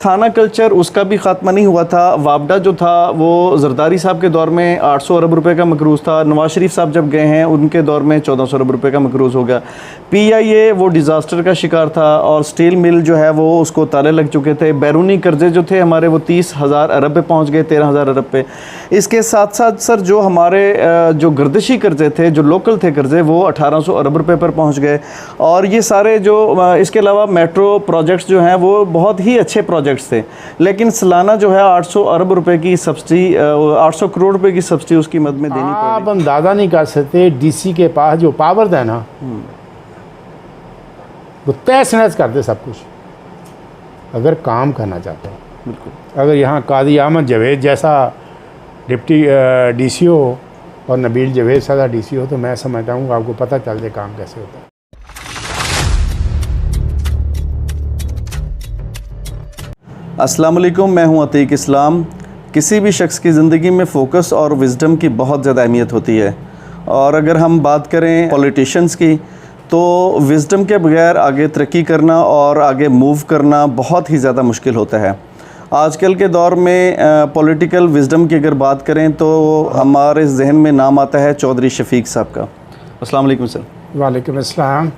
थाना कल्चर उसका भी ख़ात्मा नहीं हुआ था। वापडा जो था वो जरदारी साहब के दौर में 800 अरब रुपए का मकरूज़ था। नवाज शरीफ साहब जब गए हैं उनके दौर में 1400 अरब रुपए का मकरूज़ हो गया। PIA वो डिज़ास्टर का शिकार था और स्टील मिल जो है वो उसको ताले लग चुके थे। बैरूनी कर्जे जो थे हमारे वो 30,000 अरब पे पहुँच गए, 13,000 अरब पे। इसके साथ साथ सर जो हमारे जो गर्दिशी कर्जे थे, जो लोकल थे कर्जे, वो 1800 अरब रुपए पर पहुँच गए। और ये सारे जो इसके अलावा मेट्रो प्रोजेक्ट्स जो हैं वो बहुत ही अच्छे प्रोजेक्ट्स थे, लेकिन सालाना जो है 800 अरब रुपए की सब्सिडी, 800 करोड़ रुपए की सब्सिडी उसकी मद में देनी पड़ी। आप अंदाज़ा नहीं कर सकते DC के पास जो पावर है ना, वो तहस नहस कर दे सब कुछ, अगर काम करना चाहते हो। बिल्कुल। अगर यहाँ कादी अहमद जावेद जैसा डिप्टी DC हो और नबील जावेद सादा DC हो, तो मैं समझता हूँ आपको पता चल जाए काम कैसे होता है। अस्सलाम वालेकुम, मैं हूं अतीक इस्लाम। किसी भी शख्स की ज़िंदगी में फ़ोकस और विज़डम की बहुत ज़्यादा अहमियत होती है, और अगर हम बात करें पॉलिटिशियंस की, तो विज़डम के बगैर आगे तरक्की करना और आगे मूव करना बहुत ही ज़्यादा मुश्किल होता है। आजकल के दौर में पॉलिटिकल विज़डम की अगर बात करें तो हमारे जहन में नाम आता है चौधरी शफीक साहब का। अस्सलाम वालेकुम सर। वालेकुम अस्सलाम।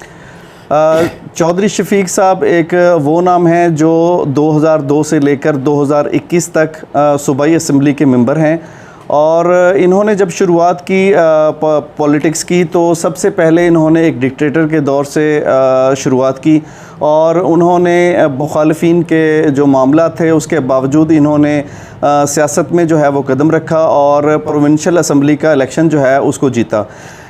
चौधरी शफीक साहब एक वो नाम है जो 2002 से लेकर 2021 तक सूबाई असम्बली के मेंबर हैं, और इन्होंने जब शुरुआत की पॉलिटिक्स की तो सबसे पहले इन्होंने एक डिक्टेटर के दौर से शुरुआत की, और उन्होंने मुखालिफिन के जो मामला थे उसके बावजूद इन्होंने सियासत में जो है वो कदम रखा और प्रोविंशियल असम्बली का इलेक्शन जो है उसको जीता।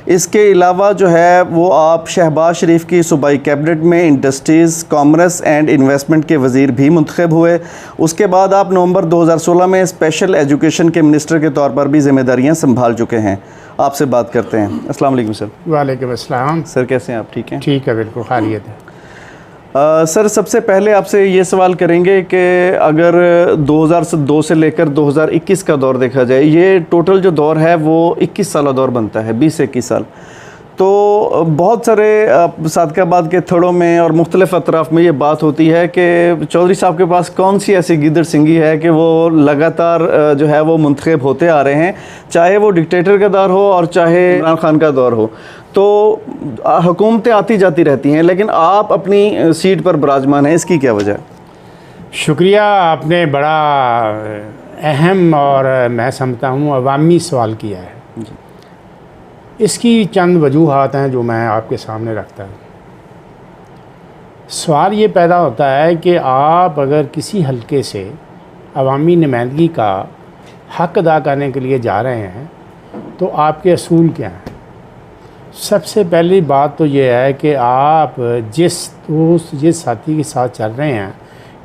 इसके अलावा जो है वो आप शहबाज शरीफ की सूबाई कैबिनेट में इंडस्ट्रीज़, कॉमर्स एंड इन्वेस्टमेंट के वज़ीर भी मुंतखब हुए। उसके बाद आप नवंबर 2016 में स्पेशल एजुकेशन के मिनिस्टर के तौर पर भी ज़िम्मेदारियां संभाल चुके हैं। आपसे बात करते हैं। अस्सलाम वालेकुम सर। वालेकुम अस्सलाम। सर कैसे हैं आप? ठीक हैं? ठीक है, बिल्कुल खैरियत है। सर सबसे पहले आपसे ये सवाल करेंगे कि अगर 2002 से लेकर 2021 का दौर देखा जाए, ये टोटल जो दौर है वो 21 साल दौर बनता है, 20 से 21 साल। तो बहुत सारे सादकाबाद के थड़ों में और मुख्तलिफ़ अतराफ़ में ये बात होती है कि चौधरी साहब के पास कौन सी ऐसी गिदड़ सिंगी है कि वो लगातार जो है वो मुंतखब होते आ रहे हैं, चाहे वो डिक्टेटर का दौर हो और चाहे इमरान खान का दौर हो। तो हुकूमतें आती जाती रहती हैं, लेकिन आप अपनी सीट पर विराजमान हैं, इसकी क्या वजह है? शुक्रिया, आपने बड़ा अहम और मैं समझता हूँ अवामी सवाल किया है। इसकी चंद वजूहात हैं जो मैं आपके सामने रखता हूँ। सवाल ये पैदा होता है कि आप अगर किसी हलके से अवामी नुमाइंदगी का हक़ अदा करने के लिए जा रहे हैं तो आपके असूल क्या हैं। सबसे पहली बात तो ये है कि आप जिस दोस्त, जिस साथी के साथ चल रहे हैं,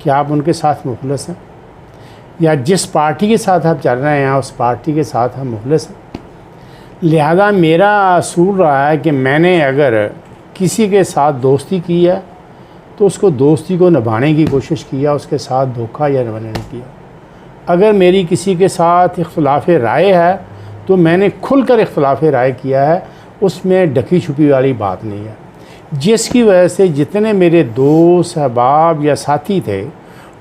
कि आप उनके साथ मुखलस हैं, या जिस पार्टी के साथ आप चल रहे हैं उस पार्टी के साथ हम मुखलस हैं। लिहाजा मेरा असूल रहा है कि मैंने अगर किसी के साथ दोस्ती की है तो उसको दोस्ती को निभाने की कोशिश किया, उसके साथ धोखा या रवाना नहीं किया। अगर मेरी किसी के साथ इख्तिलाफ़ राय है तो मैंने खुलकर इख्तिलाफ़ राय किया है, उसमें ढकी छुपी वाली बात नहीं है। जिसकी वजह से जितने मेरे दोस्त, अहबाब या साथी थे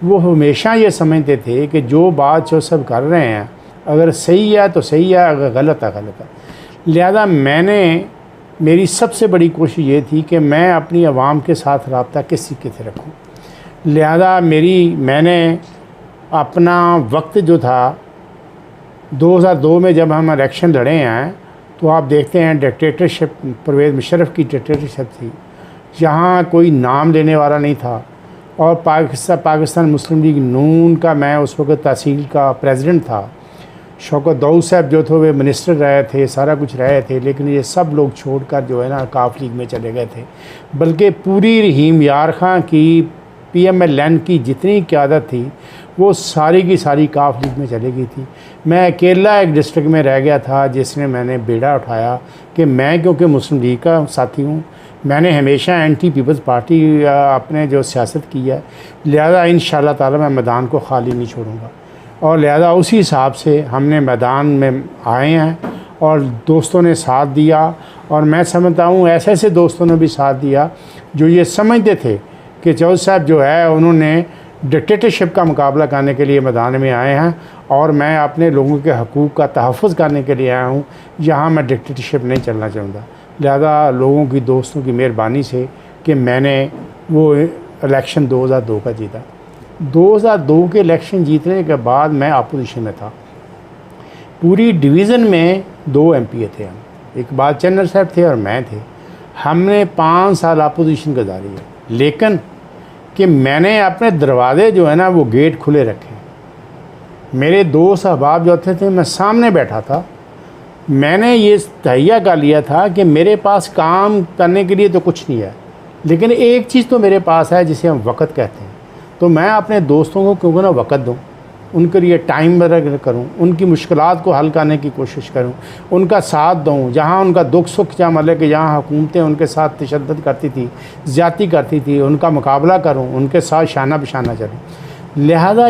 वो हमेशा ये समझते थे कि जो बात जो सब कर रहे हैं अगर सही है तो सही है, अगर गलत है गलत है। लिहाजा मेरी सबसे बड़ी कोशिश ये थी कि मैं अपनी आवाम के साथ रब्ता किस तरीके से रखूँ। लिहाजा मैंने अपना वक्त जो था 2002 में जब हम इलेक्शन लड़े हैं तो आप देखते हैं डिक्टेटरशिप, परवेज़ मुशर्रफ की डिक्टेटरशिप थी, जहाँ कोई नाम लेने वाला नहीं था। और पाकिस्तान मुस्लिम लीग नून का मैं उस वक्त तहसील का प्रेसिडेंट था। शौकत दाऊद साहब जो थे वे मिनिस्टर रहे थे, सारा कुछ रहे थे, लेकिन ये सब लोग छोड़कर जो है ना काफ लीग में चले गए थे। बल्कि पूरी रहीम यार खां की PMLN की जितनी क़यादत थी वो सारी की सारी काफ लीग में चली गई थी। मैं अकेला एक डिस्ट्रिक्ट में रह गया था जिसने मैंने बेड़ा उठाया कि मैं, क्योंकि मुस्लिम लीग का साथी हूँ, मैंने हमेशा एंटी पीपल्स पार्टी अपने जो सियासत की है, लिहाजा इंशाअल्लाह ताला मैं मैदान को खाली नहीं छोड़ूंगा। और लिहाजा उसी हिसाब से हमने मैदान में आए हैं और दोस्तों ने साथ दिया, और मैं समझता हूँ ऐसे ऐसे दोस्तों ने भी साथ दिया जो ये समझते थे कि चौधरी साहब जो है उन्होंने डिक्टेटरशिप का मुकाबला करने के लिए मैदान में आए हैं और मैं अपने लोगों के हकूक़ का तहफ़्फ़ुज़ करने के लिए आया हूँ। यहाँ मैं डिक्टेटरशिप नहीं चलना चाहूँगा। लिहाजा लोगों की, दोस्तों की मेहरबानी से कि मैंने वो इलेक्शन 2002 का जीता। 2002 के इलेक्शन जीतने के बाद मैं अपोजिशन में था। पूरी डिवीज़न में 2 एमपी थे हम, इकबाल चन्नर साहब थे और मैं थे। हमने 5 साल अपोजिशन गुजारी है, लेकिन कि मैंने अपने दरवाज़े जो है ना वो गेट खुले रखे। मेरे दोस्त अहबाब जो थे मैं सामने बैठा था। मैंने ये तहैया कर लिया था कि मेरे पास काम करने के लिए तो कुछ नहीं है, लेकिन एक चीज़ तो मेरे पास है जिसे हम वक़्त कहते हैं। तो मैं अपने दोस्तों को क्योंकि ना वक़्त दूँ, उनके लिए टाइम बराबर करूँ, उनकी मुश्किलात को हल करने की कोशिश करूँ, उनका साथ दूँ। जहाँ उनका दुख सुख क्या मतलब कि जहाँ हुकूमतें उनके साथ तशद्दुद करती थी, ज़्यादती करती थी, उनका मुकाबला करूँ, उनके साथ शाना बिशाना चलूँ। लिहाजा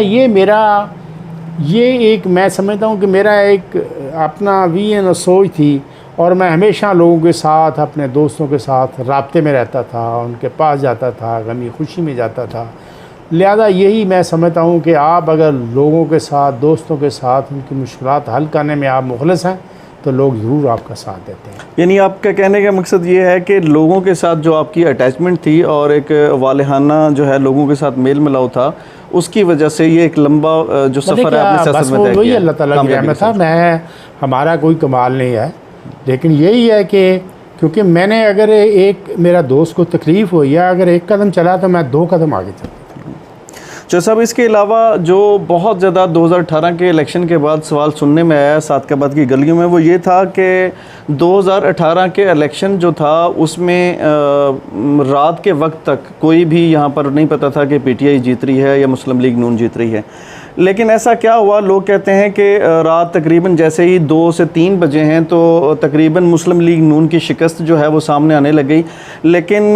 ये एक मैं समझता हूँ कि मेरा एक अपना विजन सोच थी और मैं हमेशा लोगों के साथ, अपने दोस्तों के साथ राब्ते में रहता था, उनके पास जाता था, गमी खुशी में जाता था। लिहाजा यही मैं समझता हूँ कि आप अगर लोगों के साथ, दोस्तों के साथ उनकी मुश्किलात हल करने में आप मुखलिस हैं तो लोग ज़रूर आपका साथ देते हैं। यानी आपका कहने का मकसद ये है कि लोगों के साथ जो आपकी अटैचमेंट थी और एक वालिहाना जो है लोगों के साथ मेल मिलाव था, उसकी वजह से ये एक लंबा जो सफ़र है आपने सियासत में तय किया। अल्लाह ताला की रहमत था। मैं हमारा कोई कमाल नहीं है, लेकिन यही है कि क्योंकि मैंने अगर एक मेरा दोस्त को तकलीफ़ हुई है, अगर एक कदम चला तो मैं 2 कदम आगे चला। जो साहब, इसके अलावा जो बहुत ज़्यादा 2018 के इलेक्शन के बाद सवाल सुनने में आया सादकाबाद की गलियों में, वो ये था कि 2018 के इलेक्शन जो था उसमें रात के वक्त तक कोई भी यहाँ पर नहीं पता था कि पीटीआई जीत रही है या मुस्लिम लीग नून जीत रही है। लेकिन ऐसा क्या हुआ, लोग कहते हैं कि रात तकरीबन जैसे ही 2 से 3 बजे हैं तो तकरीबन मुस्लिम लीग नून की शिकस्त जो है वो सामने आने लग गई। लेकिन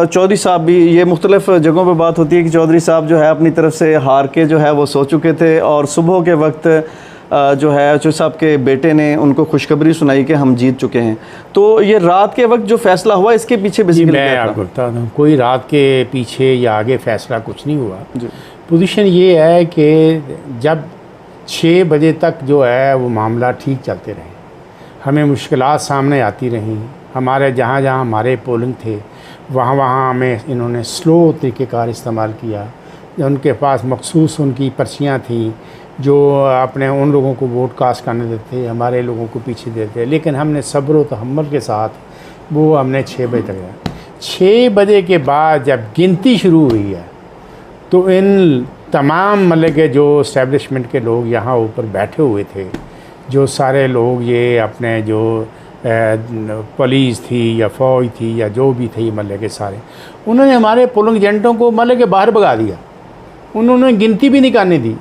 चौधरी साहब भी, ये मुख्तलिफ़ जगहों पे बात होती है कि चौधरी साहब जो है अपनी तरफ से हार के जो है वो सो चुके थे और सुबह के वक्त जो है चौधरी साहब के बेटे ने उनको खुशखबरी सुनाई कि हम जीत चुके हैं। तो ये रात के वक्त जो फ़ैसला हुआ, इसके पीछे बेसिकली मैं आपको बता दूँ, कोई रात के पीछे या आगे फ़ैसला कुछ नहीं हुआ। पोजीशन ये है कि जब 6 बजे तक जो है वो मामला ठीक चलते रहे, हमें मुश्किलात सामने आती रहीं। हमारे जहाँ जहाँ हमारे पोलिंग थे वहाँ हमें इन्होंने स्लो तरीक़ेकार इस्तेमाल किया। उनके पास मखसूस उनकी पर्चियाँ थीं जो अपने उन लोगों को वोट कास्ट करने देते, हमारे लोगों को पीछे देते। लेकिन हमने सब्र व तहम्मुल के साथ वो हमने 6 बजे तक गया। 6 बजे के बाद जब गिनती शुरू हुई है तो इन तमाम मतलब के जो इस्टेब्लिशमेंट के लोग यहाँ ऊपर बैठे हुए थे, जो सारे लोग ये अपने जो पुलिस थी या फ़ौज थी या जो भी थे मतलब के सारे, उन्होंने हमारे पोलिंग एजेंटों को मतलब के बाहर भगा दिया। उन्होंने गिनती भी नहीं करने दी।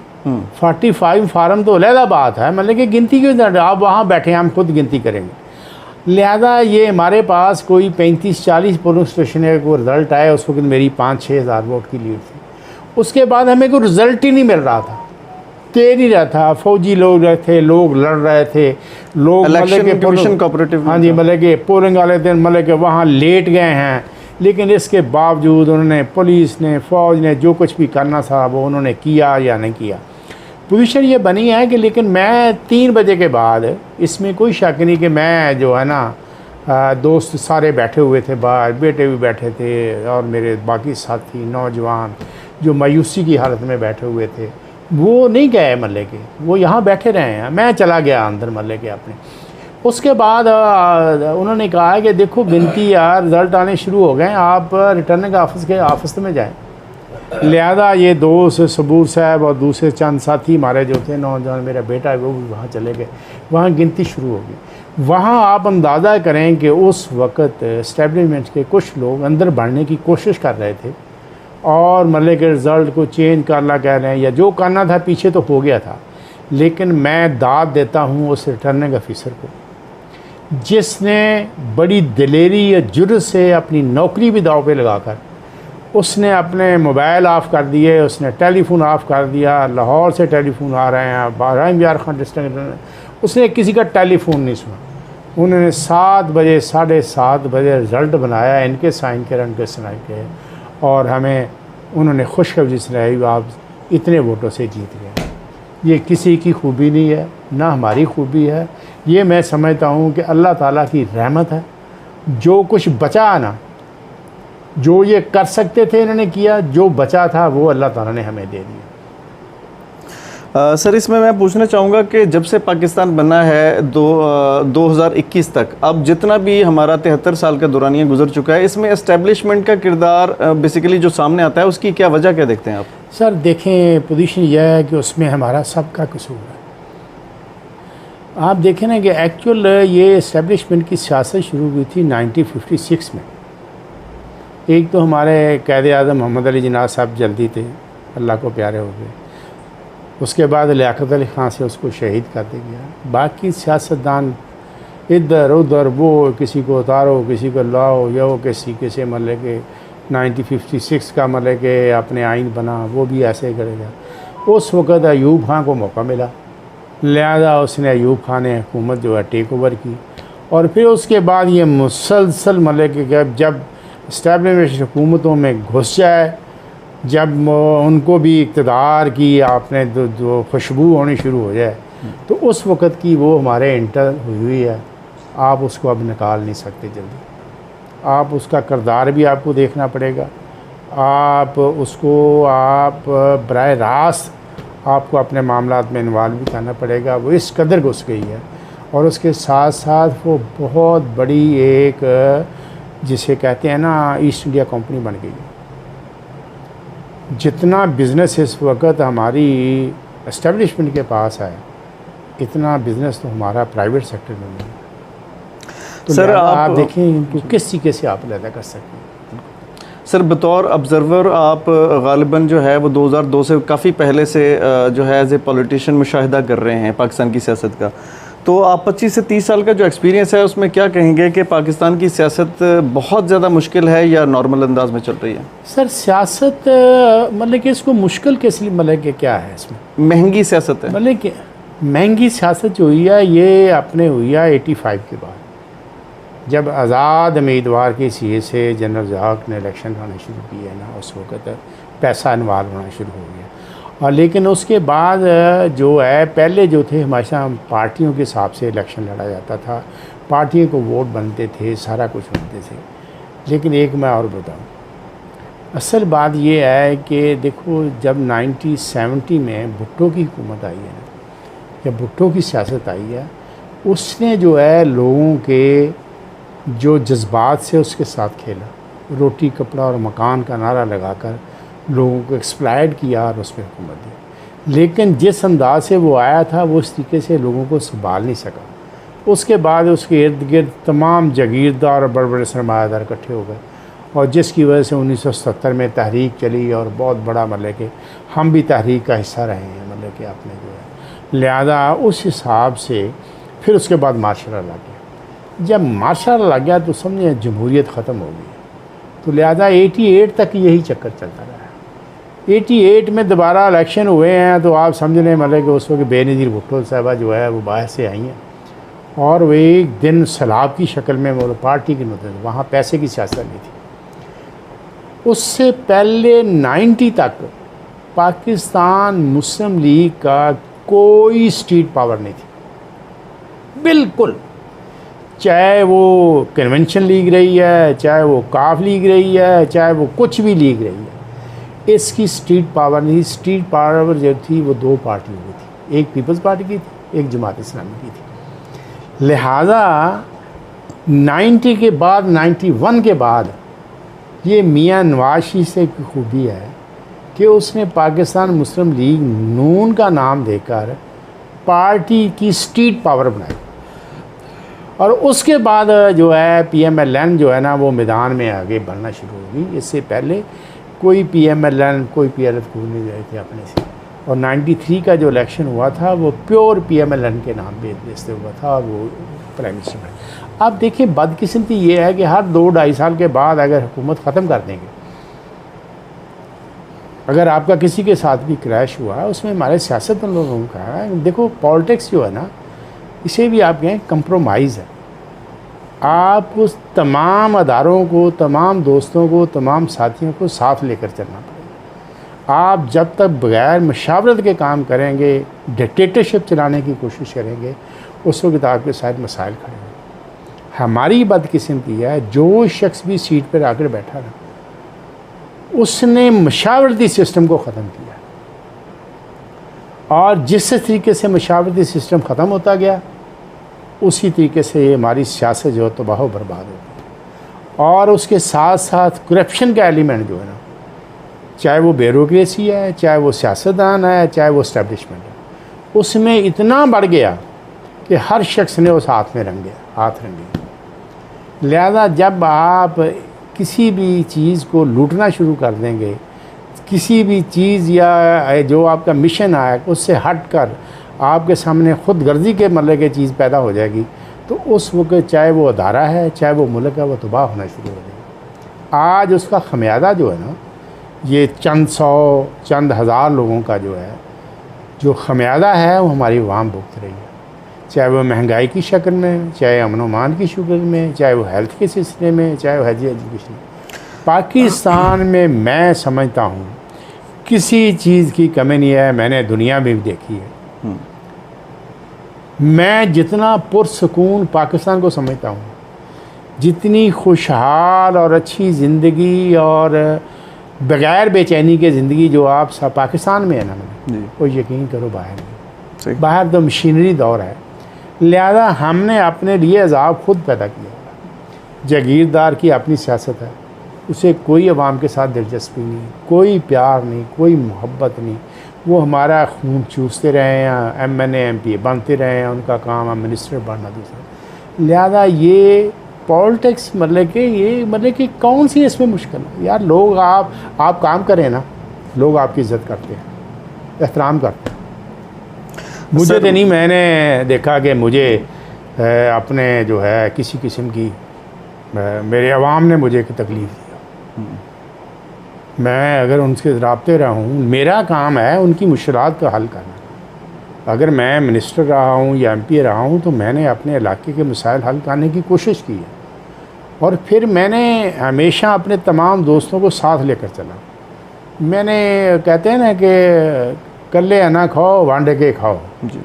45 फार्म तो अलहदा बात है, मतलब कि गिनती क्यों, आप वहाँ बैठे हम खुद गिनती करेंगे। लिहाजा ये हमारे पास कोई 35-40 पोलिंग स्टेशन को रिज़ल्ट आया, उस वक्त मेरी 5-6 हज़ार वोट की लीड थी। उसके बाद हमें कोई रिज़ल्ट ही नहीं मिल रहा था, तय नहीं रहा था। फौजी लोग थे, लोग लड़ रहे थे, लोग इलेक्शन कोऑपरेटिव, हाँ जी, मतलब कि पोलिंग वाले दिन मतलब कि वहाँ लेट गए हैं। लेकिन इसके बावजूद उन्होंने, पुलिस ने, फ़ौज ने जो कुछ भी करना था वो उन्होंने किया या नहीं किया। पोजीशन ये बनी है कि लेकिन मैं 3 बजे के बाद, इसमें कोई शक नहीं कि मैं जो है ना दोस्त सारे बैठे हुए थे बाहर, बेटे भी बैठे थे और मेरे बाकी साथी नौजवान जो मायूसी की हालत में बैठे हुए थे, वो नहीं गए मल्ले के, वो यहाँ बैठे रहे हैं। मैं चला गया अंदर मल्ले के अपने। उसके बाद उन्होंने कहा कि देखो गिनती यार रिज़ल्ट आने शुरू हो गए, आप रिटर्निंग ऑफिस में जाएं। लिहाजा ये दोस्त सबूर साहब और दूसरे चंद साथी हमारे जो थे, नौजवान, मेरा बेटा है, वो भी वहाँ चले गए। वहाँ गिनती शुरू होगी। वहाँ आप अंदाज़ा करें कि उस वक़्त इस्टेब्लिशमेंट के कुछ लोग अंदर बढ़ने की कोशिश कर रहे थे और मतलब के रिज़ल्ट को चेंज करना कह रहे हैं, या जो करना था पीछे तो हो गया था। लेकिन मैं दाद देता हूँ उस रिटर्निंग ऑफिसर को जिसने बड़ी दिलेरी या जुर्रत से अपनी नौकरी भी दाव पे लगाकर उसने अपने मोबाइल ऑफ़ कर दिए, उसने टेलीफोन ऑफ़ कर दिया। लाहौर से टेलीफोन आ रहे हैं, बाराम यार खान डिस्ट्रिक्ट, उसने किसी का टेलीफोन नहीं सुना। उन्होंने 7 बजे, 7:30 बजे रिज़ल्ट बनाया, इनके साइन के, उनके साइन के, और हमें उन्होंने खुशखबरी सुनाई, आप इतने वोटों से जीत गए। ये किसी की खूबी नहीं है, ना हमारी खूबी है, ये मैं समझता हूँ कि अल्लाह ताला की रहमत है। जो कुछ बचा ना, जो ये कर सकते थे इन्होंने किया, जो बचा था वो अल्लाह ताला ने हमें दे दिया। सर इसमें मैं पूछना चाहूँगा कि जब से पाकिस्तान बना है 2021 तक, अब जितना भी हमारा 73 साल का दौरानिया गुजर चुका है, इसमें एस्टेब्लिशमेंट का किरदार बेसिकली जो सामने आता है, उसकी क्या वजह क्या देखते हैं आप? सर देखें, पोजीशन यह है कि उसमें हमारा सबका कसूर है। आप देखें ना कि एक्चुअल ये इस्टेब्लिशमेंट की सियासत शुरू हुई थी 1956 में। एक तो हमारे कायदे आज़म मोहम्मद अली जिन्ना साहब जल्दी थे, अल्लाह को प्यारे हो गए। उसके बाद लियाकत अली ख़ान से उसको शहीद कर दिया गया। बाकी सियासतदान इधर उधर, वो किसी को उतारो, किसी को लाओ, या वो किसी मतलब के 1956 का मतलब के अपने आइन बना, वो भी ऐसे ही करेगा। उस वक़्त अयूब खान को मौका मिला, लिहाजा उसने अयूब खान ने हुकूमत जो है टेक ओवर की। और फिर उसके बाद ये मुसलसल मतलब कि जब इस्टेब्लिशमेंट हुकूमतों में घुस जाए, जब उनको भी इक़्तिदार की आपने जो खुशबू होनी शुरू हो जाए, तो उस वक़्त की वो हमारे इंटर हुई है। आप उसको अब निकाल नहीं सकते जल्दी। आप उसका किरदार भी आपको देखना पड़ेगा। आप उसको बराह रास्त आपको अपने मामलात में इन्वॉल्व भी करना पड़ेगा। वो इस कदर घुस गई है, और उसके साथ साथ वो बहुत बड़ी एक जिसे कहते हैं ना ईस्ट इंडिया कंपनी बन गई है। जितना बिज़नेस इस वक्त हमारी एस्टेब्लिशमेंट के पास है, इतना बिज़नेस तो हमारा प्राइवेट सेक्टर में नहीं है। तो सर आप देखें इनको किस तरीके से आप पैदा कर सकते हैं। सर बतौर ऑब्ज़र्वर आप गालिबन जो है वो 2002 से काफ़ी पहले से जो है एज ए पॉलिटिशियन मुशाहिदा कर रहे हैं पाकिस्तान की सियासत का। तो आप 25 से 30 साल का जो एक्सपीरियंस है उसमें क्या कहेंगे कि पाकिस्तान की सियासत बहुत ज़्यादा मुश्किल है या नॉर्मल अंदाज में चल रही है? सर सियासत मतलब कि इसको मुश्किल किस लिए, मतलब कि क्या है इसमें? महंगी सियासत है। मतलब कि महंगी सियासत जो हुई है ये अपने हुई है 85 के बाद, जब आज़ाद उम्मीदवार की सीए से जनरल ज़ियाक ने इलेक्शन लड़ना शुरू किया है ना, उस वक्त पैसा इन्वॉल्व होना शुरू हो गया। और लेकिन उसके बाद जो है पहले जो थे हमेशा पार्टियों के हिसाब से इलेक्शन लड़ा जाता था, पार्टियों को वोट बनते थे, सारा कुछ बनते थे। लेकिन एक मैं और बताऊँ, असल बात ये है कि देखो जब 1970 में भुट्टो की हुकूमत आई है ना, जब भुट्टो की सियासत आई है, उसने जो है लोगों के जो जज्बात से उसके साथ खेला, रोटी कपड़ा और मकान का नारा लगाकर लोगों को एक्सप्लॉइट किया और उस पर हुकूमत दी। लेकिन जिस अंदाज से वो आया था वो इस तरीके से लोगों को संभाल नहीं सका। उसके बाद उसके इर्द गिर्द तमाम जागीरदार और बड़े बड़े सरमायादार इकट्ठे हो गए, और जिसकी वजह से 1970 में तहरीक चली, और बहुत बड़ा मतलब कि हम भी तहरीक का हिस्सा रहे हैं, मतलब कि आपने जो है। लिहाजा उस हिसाब से फिर उसके बाद मार्शल लॉ लग गया। जब मार्शल लॉ लग गया तो समझे जमहूरियत ख़त्म हो गई। तो लिहाजा 88 तक यही चक्कर चलता रहा। 88 में दोबारा इलेक्शन हुए हैं, तो आप समझ लें मतलब कि उस वक्त बेनज़ीर भुट्टो साहबा जो है वो बाहर से आई हैं, और वो एक दिन सैलाब की शक्ल में वो पार्टी की नजर, वहाँ पैसे की सियासत नहीं थी। उससे पहले 90 तक पाकिस्तान मुस्लिम लीग का कोई स्ट्रीट पावर नहीं थी, बिल्कुल। चाहे वो कन्वेंशन लीग रही है, चाहे वो काफ लीग रही है, चाहे वो कुछ भी लीग रही है, इसकी स्ट्रीट पावर नहीं। स्ट्रीट पावर जो थी वो दो पार्टियों की थी, एक पीपल्स पार्टी की थी, एक जमात इस्लामी की थी। लिहाजा 90 के बाद 91 के बाद ये मियाँ नवाज शरीफ से की खूबी है कि उसने पाकिस्तान मुस्लिम लीग नून का नाम देकर पार्टी की स्ट्रीट पावर बनाई, और उसके बाद जो है PMLN जो है ना वो मैदान में आगे बढ़ना शुरू हो गई। इससे पहले कोई PMLN कोई PLF को नहीं गए थे अपने से। और 93 का जो इलेक्शन हुआ था वो प्योर PMLN के नाम पे बेचते हुआ था, और वो प्राइम मिनिस्टर बने। अब देखिए बदकिस्मती ये है कि हर 2-2.5 साल के बाद अगर हुकूमत ख़त्म कर देंगे, अगर आपका किसी के साथ भी क्रैश हुआ है, उसमें हमारे सियासत लोगों का है। देखो पॉलिटिक्स जो है ना, इसे भी आप कहें कंप्रोमाइज़ है। आप उस तमाम अदारों को, तमाम दोस्तों को, तमाम साथियों को साथ लेकर चलना पड़ेगा। आप जब तक बग़ैर मशावरत के काम करेंगे, डिक्टेटरशिप चलाने की कोशिश करेंगे, उस वक्त आपके साथ मसाइल खड़े हैं। हमारी बदकिस्मती है, जो शख्स भी सीट पर आकर बैठा ना, उसने मशावरती सिस्टम को ख़त्म किया, और जिस तरीके से मशावरती सिस्टम ख़त्म होता गया, उसी तरीके से ये हमारी सियासत जो है तबाह व बर्बाद हो गई। और उसके साथ साथ करप्शन का एलिमेंट जो है ना, चाहे वो ब्यूरोक्रेसी है, चाहे वो सियासतदान है, चाहे वो इस्टेब्लिशमेंट है, उसमें इतना बढ़ गया कि हर शख्स ने उस हाथ रंगे। लिहाजा जब आप किसी भी चीज़ को लूटना शुरू कर देंगे, किसी भी चीज़ या जो आपका मिशन है उससे हट कर आपके सामने खुद गर्जी के मतलब की चीज़ पैदा हो जाएगी, तो उस वक्त चाहे वो अदारा है, चाहे वो मुल्क है, वो तबाह होना शुरू हो जाएगा। आज उसका खमियाजा जो है ना, ये चंद सौ, चंद हज़ार लोगों का जो खमियाजा है, वो हमारी अवाम भुगत रही है, चाहे वो महंगाई की शक्ल में, चाहे अमन अमान की शक्ल में, चाहे वो हेल्थ के सिलसिले में, चाहे वो हायर एजुकेशन। पाकिस्तान में मैं समझता हूँ किसी चीज़ की कमी नहीं है। मैंने दुनिया में भी देखी है। मैं जितना पुरसकून पाकिस्तान को समझता हूँ, जितनी खुशहाल और अच्छी ज़िंदगी और बग़ैर बेचैनी के ज़िंदगी जो आप सब पाकिस्तान में है ना, वो यकीन करो बाहर नहीं। बाहर तो मशीनरी दौर है। लिहाजा हमने अपने लिए अज़ाब खुद पैदा किया। जागीरदार की अपनी सियासत है, उसे कोई अवाम के साथ दिलचस्पी नहीं, कोई प्यार नहीं, कोई मोहब्बत नहीं। वो हमारा खून चूसते रहे हैं, MNA MP बनते रहे हैं, उनका काम है मिनिस्टर बनना दूसरा। लिहाजा ये पॉलिटिक्स मतलब कि कौन सी इसमें मुश्किल है यार। लोग आप काम करें ना, लोग आपकी इज़्ज़त करते हैं, एहतराम करते हैं। मुझे तो नहीं, मैंने देखा कि मुझे अपने जो है किसी किस्म की मेरे अवाम ने मुझे तकलीफ़ दिया। मैं अगर उनसे रबते रहा हूँ, मेरा काम है उनकी मुश्किलात का हल करना। अगर मैं मिनिस्टर रहा हूँ या MP रहा हूँ, तो मैंने अपने इलाके के मसाइल हल करने की कोशिश की है, और फिर मैंने हमेशा अपने तमाम दोस्तों को साथ लेकर चला। मैंने कहते हैं ना कि कल्ले अना खाओ वांडे के खाओ जी।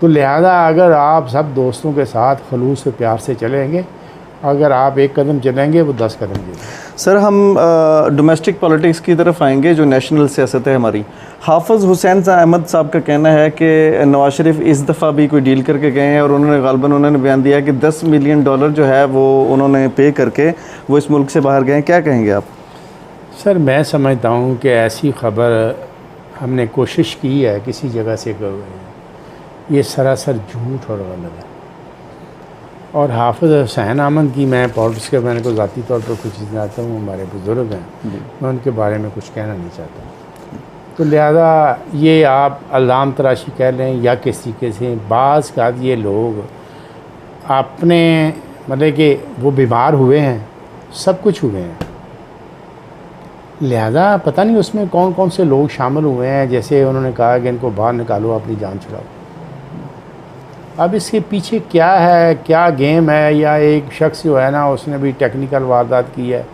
तो लिहाजा अगर आप सब दोस्तों के साथ खलूस से प्यार से चलेंगे, अगर आप एक कदम चलेंगे वो 10 कदम चलेंगे। सर, हम डोमेस्टिक पॉलिटिक्स की तरफ आएंगे, जो नेशनल सियासत है हमारी। हाफिज़ हुसैन अहमद साहब का कहना है कि नवाज शरीफ इस दफ़ा भी कोई डील करके गए हैं, और उन्होंने बयान दिया कि $10 मिलियन जो है वो उन्होंने पे करके वो इस मुल्क से बाहर गए हैं। क्या कहेंगे आप? सर, मैं समझता हूँ कि ऐसी ख़बर हमने कोशिश की है किसी जगह से, ये सरासर झूठ और गलत है। और हाफिज़ हुसैन अहमद की मैं पॉलिटिक्स के मैंने को ज़ाती तौर पर कुछ चीज़ें आता हूँ, हमारे बुज़ुर्ग हैं, मैं उनके बारे में कुछ कहना नहीं चाहता। तो लिहाजा ये आप अल्लाम तराशी कह लें या किस तरीके से, बाज़ का ये लोग अपने मतलब कि वो बीमार हुए हैं, सब कुछ हुए हैं। लिहाजा पता नहीं उसमें कौन कौन से लोग शामिल हुए हैं। जैसे उन्होंने कहा कि इनको बाहर निकालो, अपनी जान छुड़ाओ। अब इसके पीछे क्या है, क्या गेम है, या एक शख्स जो है ना उसने भी टेक्निकल वारदात की है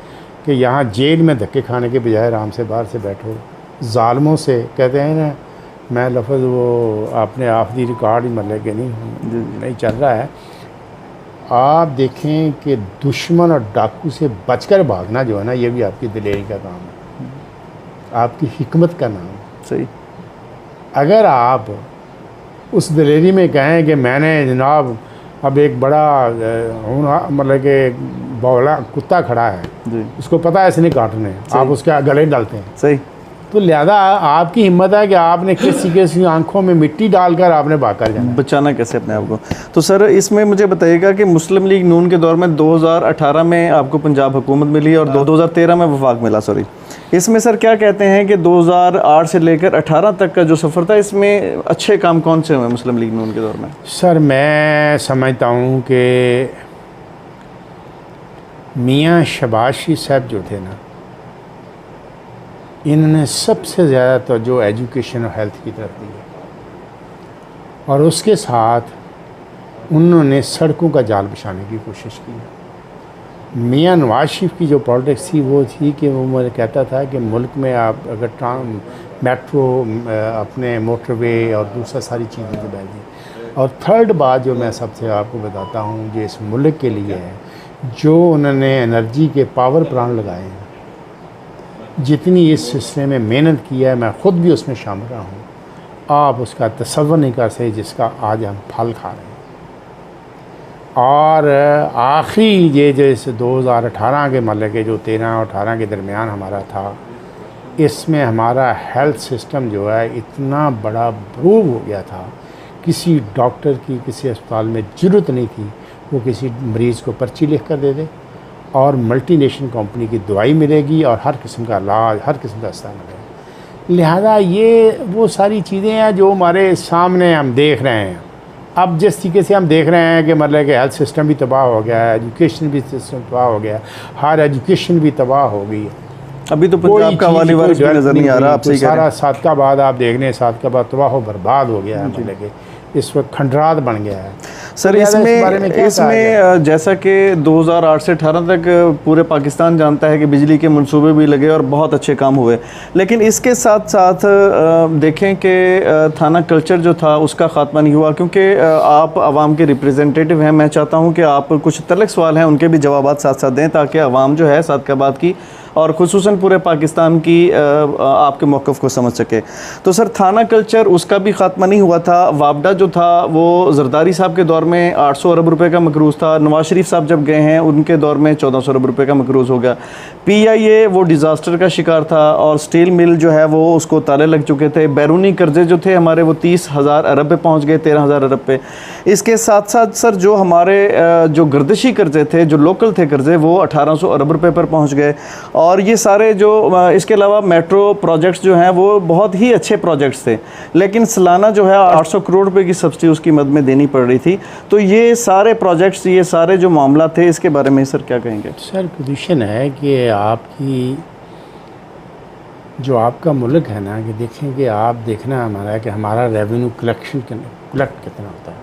कि यहाँ जेल में धक्के खाने के बजाय आराम से बाहर से बैठो। ज़ालिमों से कहते हैं ना, मैं लफ्ज़ वो अपने आखिरी रिकॉर्ड ही मतलब कि नहीं चल रहा है। आप देखें कि दुश्मन और डाकू से बचकर भागना जो है ना, ये भी आपकी दिलेरी का काम है, आपकी हिकमत का नाम है। सही। अगर आप उस दिलेरी में कहें कि मैंने जनाब अब एक बड़ा मतलब कि बौला कुत्ता खड़ा है जी, उसको पता है इसने काटने, आप उसके गले डालते हैं। सही। तो लिहाजा आपकी हिम्मत है कि आपने किस तरीके से आंखों में मिट्टी डालकर आपने भागकर जाना, बचाना कैसे अपने आप को। तो सर, इसमें मुझे बताइएगा कि मुस्लिम लीग नून के दौर में 2018 में आपको पंजाब हुकूमत मिली और 2013 में वफाक मिला, सॉरी। इसमें सर क्या कहते हैं कि 2008 से लेकर 18 तक का जो सफ़र था, इसमें अच्छे काम कौन से हुए मुस्लिम लीग नून के दौर में? सर, मैं समझता हूँ कि मियाँ शहबाज शरीफ साहब जो थे ना, इन्होंने सबसे ज़्यादा तवज्जो एजुकेशन और हेल्थ की तरफ दी है, और उसके साथ उन्होंने सड़कों का जाल बिछाने की कोशिश की है। मियाँ नवाज शरीफ की जो पॉलिटिक्स थी वो थी कि वो मुझे कहता था कि मुल्क में आप अगर मेट्रो अपने मोटरवे और दूसरा सारी चीज़ें जो दी। और थर्ड बात जो मैं सबसे आपको बताता हूँ जो इस मुल्क के लिए है, जो उन्होंने एनर्जी के पावर प्लांट लगाए हैं, जितनी इस सिलसिले में मेहनत की है, मैं ख़ुद भी उसमें शामिल रहा हूँ, आप उसका तसव्वुर नहीं कर सकते जिसका आज हम फल खा रहे हैं। और आखिरी ये जैसे 2018 के मतलब के जो 13 और 18 के दरमियान हमारा था, इसमें हमारा हेल्थ सिस्टम जो है इतना बड़ा इम्प्रूव हो गया था, किसी डॉक्टर की किसी अस्पताल में ज़रूरत नहीं थी, वो किसी मरीज़ को पर्ची लिख कर दे दे और मल्टीनेशनल कंपनी की दवाई मिलेगी और हर किस्म का इलाज, हर किस्म का इस्तेमाल मिलेगा। लिहाजा ये वो सारी चीज़ें हैं जो हमारे सामने हम देख रहे हैं। अब जिस तरीके से हम देख रहे हैं कि मतलब कि हेल्थ सिस्टम भी तबाह हो गया है, एजुकेशन भी सिस्टम तबाह हो गया है, हर एजुकेशन भी तबाह हो गई है। अभी तो पंजाब का वाली वारिस भी नज़र नहीं आ रहा, आप सही कह रहे हैं। सारा सादकाबाद आप देख लें, सादकाबाद तबाह बर्बाद हो गया है, मतलब कि इस वक्त खंडरात बन गया है। सर इसमें जैसा कि 2008 से 18 तक पूरे पाकिस्तान जानता है कि बिजली के मंसूबे भी लगे और बहुत अच्छे काम हुए, लेकिन इसके साथ साथ देखें कि थाना कल्चर जो था उसका ख़ात्मा नहीं हुआ, क्योंकि आप आवाम के रिप्रेजेंटेटिव हैं। मैं चाहता हूं कि आप कुछ तल्ख सवाल हैं उनके भी जवाब साथ साथ दें, ताकि आवाम जो है सादकाबाद की और खुसूसन पूरे पाकिस्तान की आपके मौक़िफ़ को समझ सके। तो सर, थाना कल्चर उसका भी ख़ात्मा नहीं हुआ था। वापडा जो था वो जरदारी साहब के दौर में 800 अरब रुपए का मकरूज़ था। नवाज शरीफ साहब जब गए हैं उनके दौर में 1400 अरब रुपए का मकरूज़ हो गया। PIA वो डिज़ास्टर का शिकार था और स्टील मिल जो है वो उसको ताले लग चुके थे। बैरूनी कर्जे जो थे हमारे वो 30,000 अरब पे पहुँच गए, 13,000 अरब पे। इसके साथ साथ सर जो हमारे जो गर्दिशी कर्जे थे, जो लोकल थे कर्जे, वो 1800 अरब रुपए पर पहुँच गए। और ये सारे जो इसके अलावा मेट्रो प्रोजेक्ट्स जो हैं वो बहुत ही अच्छे प्रोजेक्ट्स थे, लेकिन सालाना जो है 800 करोड़ रुपए की सब्सिडी उसकी मद में देनी पड़ रही थी। तो ये सारे प्रोजेक्ट्स, ये सारे जो मामला थे, इसके बारे में सर क्या कहेंगे? सर, पोजीशन है कि आपकी जो आपका मुल्क है ना, कि देखें कि आप देखना हमारा है कि हमारा रेवेन्यू कलेक्ट कितना होता है,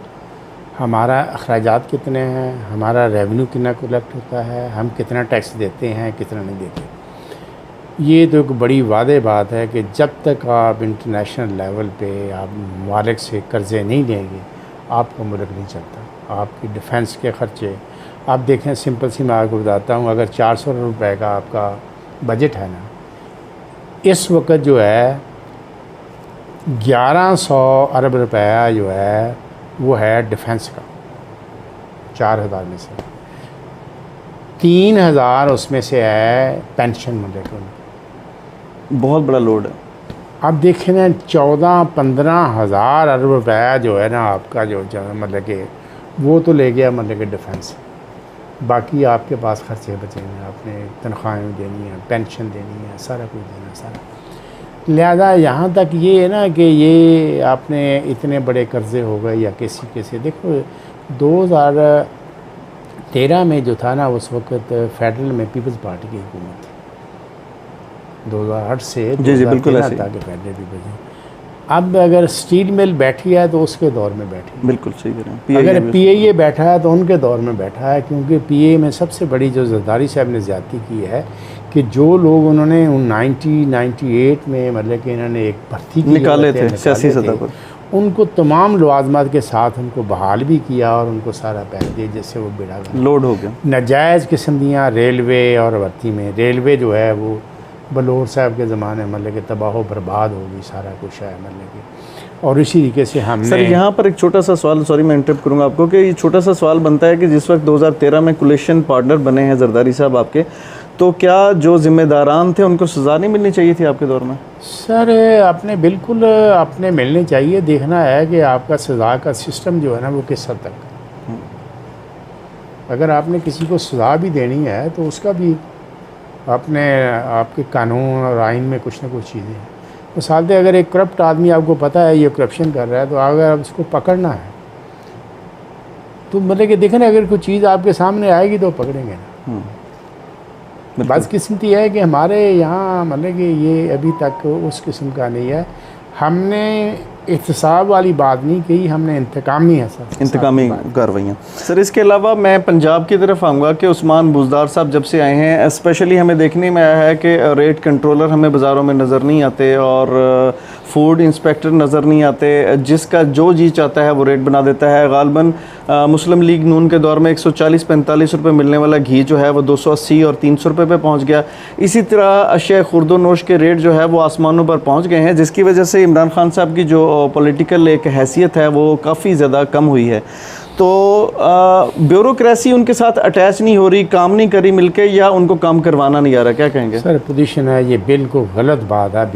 हमारा अखराजात कितने हैं, हमारा रेवेन्यू कितना कलेक्ट होता है, हम कितना टैक्स देते हैं, कितना नहीं देते। ये तो एक बड़ी वादे बात है कि जब तक आप इंटरनेशनल लेवल पे आप ममालिक से कर्ज़े नहीं लेंगे, आपका मुल्क नहीं चलता। आपकी डिफेंस के ख़र्चे आप देखें, सिंपल सी मैं आपको बताता हूँ, अगर 400 रुपए का आपका बजट है ना, इस वक्त जो है 1100 अरब रुपया जो है वो है डिफेंस का, 4000 में से 3000 उसमें से है पेंशन मुल्क को। बहुत बड़ा लोड है। अब देखें ना, 14-15 हज़ार अरब रुपया जो है ना आपका जो मतलब कि वो तो ले गया मतलब कि डिफेंस। बाकी आपके पास खर्चे बचे हैं, आपने तनख्वाहें देनी है, पेंशन देनी है, सारा कुछ देना है, सारा। लिहाजा यहाँ तक ये है ना कि ये आपने इतने बड़े कर्ज़े हो गए या किसी देखो 2013 में जो था ना, उस वक्त फेडरल में पीपल्स पार्टी की हुकूमत थी। 2008 से जी बिल्कुल ऐसे था कि फेडरल पीपल्स। अब अगर स्टील मिल बैठी है तो उसके दौर में बैठी, बिल्कुल सही कह रहे हैं। अगर PIA बैठा है तो उनके दौर में बैठा है, क्योंकि PIA में सबसे बड़ी जो जरदारी साहब ने ज़्यादती की है कि जो लोग उन्होंने 98 में मतलब कि इन्होंने एक भर्ती निकाले थे सियासी सतह पर, उनको तमाम लवाजमात के साथ उनको बहाल भी किया और उनको सारा पैसा दिया, जिससे वो बेड़ा लोड हो गया। नाजायज़ किस्म दियाँ रेलवे और भर्ती में, रेलवे जो है वो बलोर साहब के ज़माने मतलब कि तबाह बर्बाद हो गई, सारा कुछ है मतलब कि। और इसी तरीके से हमने सर यहाँ पर एक छोटा सा सवाल, सॉरी मैं इंटरप्ट करूँगा आपको, कि ये छोटा सा सवाल बनता है कि जिस वक्त 2013 में कोलिशन पार्टनर बने हैं जरदारी साहब आपके, तो क्या जो जिम्मेदारान थे उनको सज़ा नहीं मिलनी चाहिए थी आपके दौर में? सर आपने बिल्कुल अपने मिलनी चाहिए। देखना है कि आपका सज़ा का सिस्टम जो है ना वो किस हद तक, अगर आपने किसी को सज़ा भी देनी है तो उसका भी अपने आपके कानून और आइन में कुछ ना कुछ चीज़ें हैं। मिसाल दे, अगर एक करप्ट आदमी आपको पता है ये करप्शन कर रहा है, तो अगर आप उसको पकड़ना है तो मतलब कि देखें ना, अगर कोई चीज़ आपके सामने आएगी तो पकड़ेंगे ना। बदकिस्मती है कि हमारे यहाँ मतलब कि ये अभी तक उस किस्म का नहीं है। हमने एहतसाब वाली बात नहीं कही हमने, इंतकामी है सर, इंतकामी कार्रवाइयाँ। सर इसके अलावा मैं पंजाब की तरफ आऊँगा कि उस्मान बुज़दार साहब जब से आए हैं स्पेशली हमें देखने में आया है कि रेट कंट्रोलर हमें बाज़ारों में नज़र नहीं आते और फूड इंस्पेक्टर नज़र नहीं आते, जिसका जो जी चाहता है वो रेट बना देता है। गालबन मुस्लिम लीग नून के दौर में 140-45 रुपये मिलने वाला घी जो है वो 280 और 300 रुपये पे पहुँच गया। इसी तरह अशिया खुर्दोनोश के रेट जो है वो आसमानों पर पहुँच गए हैं, जिसकी वजह से इमरान खान साहब की जो पॉलिटिकल एक हैसियत है वो काफ़ी ज़्यादा कम हुई है। तो ब्यूरोक्रेसी उनके साथ अटैच नहीं हो रही, काम नहीं करी मिलके, या उनको काम करवाना नहीं आ रहा, क्या कहेंगे? सर पोजीशन है ये बिल्कुल गलत बात है।